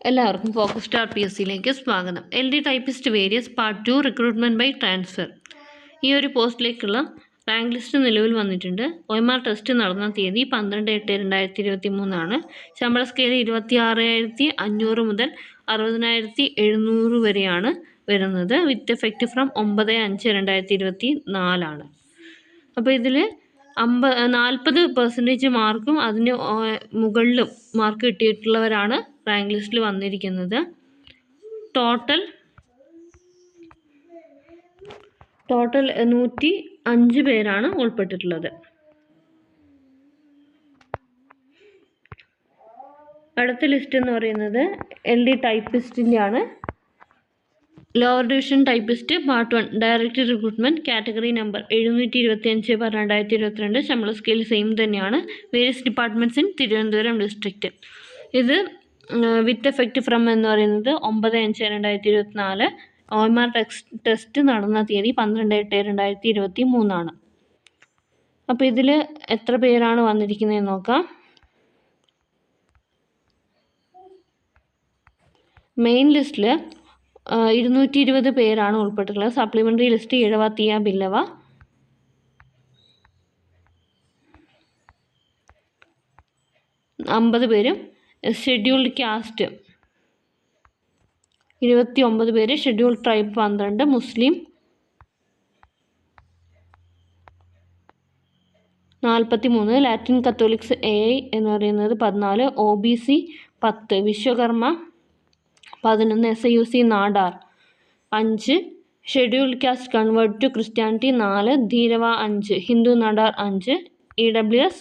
എല്ലാവർക്കും focus star PSCയിലേക്ക് സ്വാഗതം. LD typist various part 2 recruitment by transfer. ഈ ഒരു പോസ്റ്റിലേക്കുള്ള റാങ്ക് ലിസ്റ്റ് നിലവിൽ വന്നിട്ടുണ്ട്. OMR ടെസ്റ്റ് നടന്ന തീയതി 12/8/2023 ശമ്പള സ്കെയിൽ 26,500 മുതൽ 60,700 വരെയാണ് വരുന്നത്. വിത്ത് എഫക്റ്റ് ഫ്രം 9/5/2024 അപ്പോൾ ഇതിൽ 40% മാർക്കും അതിന് മുകളിലും മാർക്ക് കിട്ടിയിട്ടുള്ളവരാണ് റാങ്ക് ലിസ്റ്റിൽ വന്നിരിക്കുന്നത്. ടോട്ടൽ 105 പേരാണ് ഉൾപ്പെട്ടിട്ടുള്ളത്. അടുത്ത ലിസ്റ്റ് എന്ന് പറയുന്നത് LD ടൈപ്പിസ്റ്റിൻ്റെ ആണ്. Lower division typist part 1 direct recruitment category number 725/2022 ശമ്പള സ്കെയിൽ സെയിം തന്നെയാണ്. Various departments in Thiruvananthapuram district. ഇത് വിത്ത് എഫക്റ്റ് ഫ്രം എന്ന് പറയുന്നത് 9/5/2024 OMR ടെസ്റ്റ് നടന്ന തീയതി 12/8/2023 അപ്പോൾ ഇതിൽ എത്ര പേരാണ് വന്നിരിക്കുന്നതെന്ന് നോക്കാം. മെയിൻ ലിസ്റ്റിൽ 220 പേരാണ് ഉൾപ്പെട്ടിട്ടുള്ളത്. സപ്ലിമെൻ്ററി ലിസ്റ്റ് ഇഴവത്തിയ ബില്ലവ 50 പേരും, ഷെഡ്യൂൾഡ് കാസ്റ്റ് 29 പേര്, ഷെഡ്യൂൾഡ് ട്രൈബ് 12, മുസ്ലിം 43, ലാറ്റിൻ കത്തോലിക്സ് AI എന്ന് പറയുന്നത് 14, OBC 10, Vishwakarma 11, SIUC Nadar 5, scheduled caste convert to Christianity 4, Dheevara 5, ഹിന്ദു Nadar 5, EWS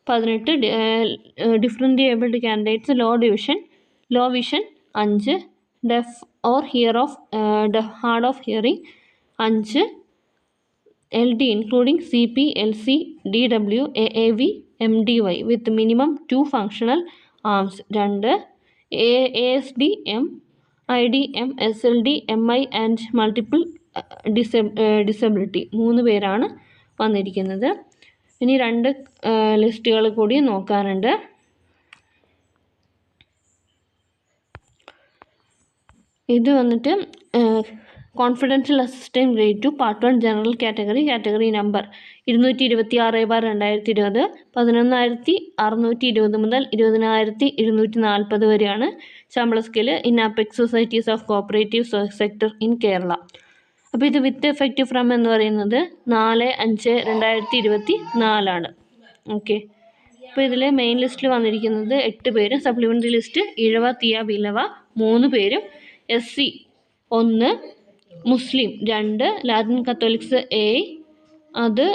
18, different abled candidates low vision 5, deaf or hard of hearing 5, LD including CP, LC, DW, AAV, MDY with minimum 2 functional arms 2, ASD, IDM, SLD, MI and multiple disability 3 പേരാണ് വന്നിരിക്കുന്നത്. ഇനി 2 ലിസ്റ്റുകൾ കൂടി നോക്കാനുണ്ട്. ഇത് വന്നിട്ട് confidential assistant grade 2 part 1 general category number 226/2020 11,620 മുതൽ 20,740 വരെയാണ് ശമ്പള scale in apex societies of cooperative sector in Kerala. അപ്പോൾ ഇത് വിത്ത് എഫക്റ്റ് ഫ്രം എന്ന് പറയുന്നത് 4/5/2024 ഓക്കെ. അപ്പോൾ ഇതിൽ മെയിൻ ലിസ്റ്റിൽ വന്നിരിക്കുന്നത് 8 പേരും, സപ്ലിമെൻ്ററി ലിസ്റ്റ് ഇഴവ തീയ ബിലവ 3 പേരും, SC 1, മുസ്ലിം 2, ലാറ്റിൻ കത്തോലിക്സ് AI അത്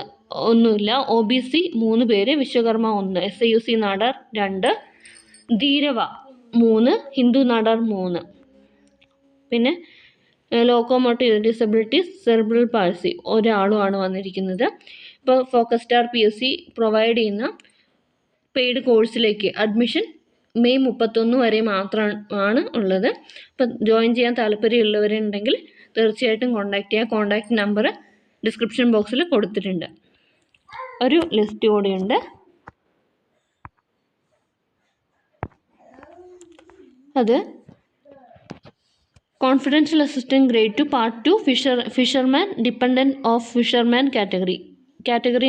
ഒന്നുമില്ല, OBC 3 പേര്, വിശ്വകർമ്മ 1, SIUC നാടാർ 2, ധീരവ 3, ഹിന്ദു നാടാർ 3, പിന്നെ ലോക്കോമോട്ടീവ് ഡിസബിലിറ്റീസ് സെറിബ്രൽ പാൾസി ഒരാളുമാണ് വന്നിരിക്കുന്നത്. ഇപ്പോൾ ഫോക്കസ് സ്റ്റാർ PSC പ്രൊവൈഡ് ചെയ്യുന്ന പെയ്ഡ് കോഴ്സിലേക്ക് അഡ്മിഷൻ മെയ് 31 വരെ മാത്രമാണ് ഉള്ളത്. അപ്പോൾ ജോയിൻ ചെയ്യാൻ താല്പര്യമുള്ളവരുണ്ടെങ്കിൽ തീർച്ചയായിട്ടും കോൺടാക്റ്റ് ചെയ്യുക. കോൺടാക്റ്റ് നമ്പർ ഡിസ്ക്രിപ്ഷൻ ബോക്സിൽ കൊടുത്തിട്ടുണ്ട്. ഒരു ലിസ്റ്റ് കൂടിയുണ്ട്. അത് confidential assistant grade 2 part 2 fisherman dependent of fisherman category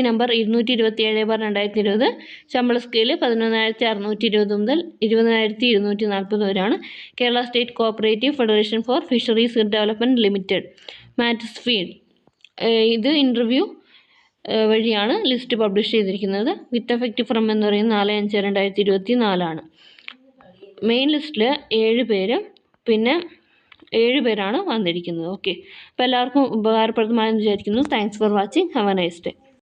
number 227/2020 ശമ്പള സ്കെയിൽ 11,620 മുതൽ 20,240 വരെയാണ്. Kerala state cooperative federation for fisheries development limited Matsyafed. ഇത് ഇൻ്റർവ്യൂ വഴിയാണ് ലിസ്റ്റ് പബ്ലിഷ് ചെയ്തിരിക്കുന്നത്. വിത്ത് എഫക്റ്റ് ഫ്രം എന്ന് പറയുന്നത് 4/5/2024 മെയിൻ ലിസ്റ്റിൽ 7 പേരും, പിന്നെ 7 പേരാണ് വന്നിരിക്കുന്നത്. ഓക്കെ, അപ്പോൾ എല്ലാവർക്കും ഉപകാരപ്രദമായെന്ന് വിചാരിക്കുന്നു. Thanks for watching. Have A nice day.